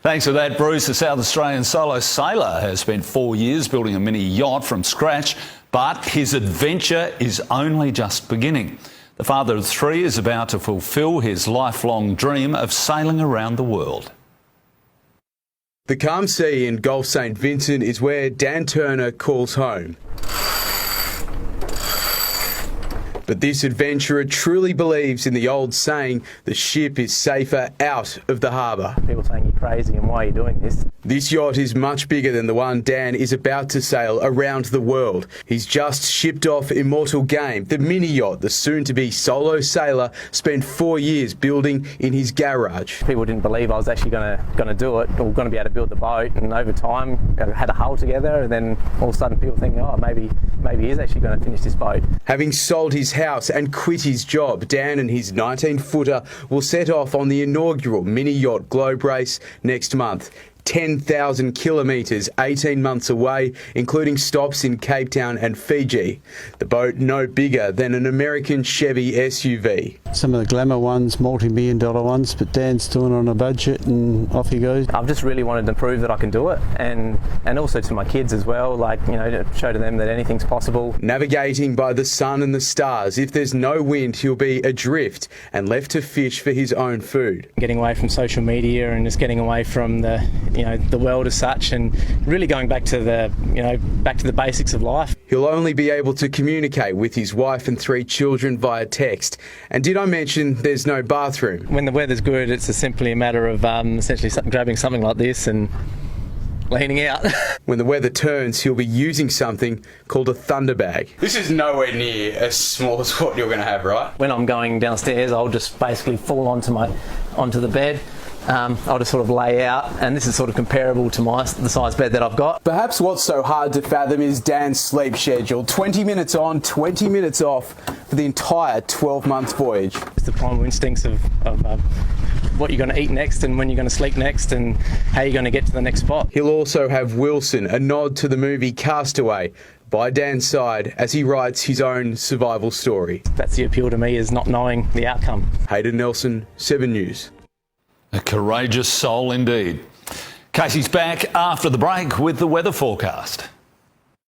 Thanks for that, Bruce. The South Australian solo sailor has spent 4 years building a mini yacht from scratch, but his adventure is only just beginning. The father of 3 is about to fulfil his lifelong dream of sailing around the world. The calm sea in Gulf St Vincent is where Dan Turner calls home. But this adventurer truly believes in the old saying, the ship is safer out of the harbour. People saying you're crazy and why are you doing this? This yacht is much bigger than the one Dan is about to sail around the world. He's just shipped off Immortal Game, the mini yacht the soon-to-be solo sailor spent 4 years building in his garage. People didn't believe I was actually going to do it, or going to be able to build the boat, and over time I had a hull together, and then all of a sudden people thinking, oh, maybe he is actually going to finish this boat. Having sold his house and quit his job, Dan and his 19-footer will set off on the inaugural mini yacht globe race next month. 10,000 kilometres, 18 months away, including stops in Cape Town and Fiji. The boat no bigger than an American Chevy SUV. Some of the glamour ones, multi-million-dollar ones, but Dan's doing it on a budget and off he goes. I've just really wanted to prove that I can do it, and also to my kids as well, like, you know, to show to them that anything's possible. Navigating by the sun and the stars, if there's no wind, he'll be adrift and left to fish for his own food. Getting away from social media and just getting away from the world as such, and really going back to the basics of life. He'll only be able to communicate with his wife and 3 children via text. And did I mention there's no bathroom? When the weather's good, it's simply a matter of essentially grabbing something like this and leaning out. When the weather turns, he'll be using something called a thunder bag. This is nowhere near as small as what you're going to have, right? When I'm going downstairs, I'll just basically fall onto the bed. I'll just sort of lay out, and this is sort of comparable to the size bed that I've got. Perhaps what's so hard to fathom is Dan's sleep schedule. 20 minutes on, 20 minutes off for the entire 12-month voyage. It's the primal instincts of what you're going to eat next and when you're going to sleep next and how you're going to get to the next spot. He'll also have Wilson, a nod to the movie Castaway, by Dan's side as he writes his own survival story. That's the appeal to me, is not knowing the outcome. Hayden Nelson, 7 News. A courageous soul indeed. Casey's back after the break with the weather forecast.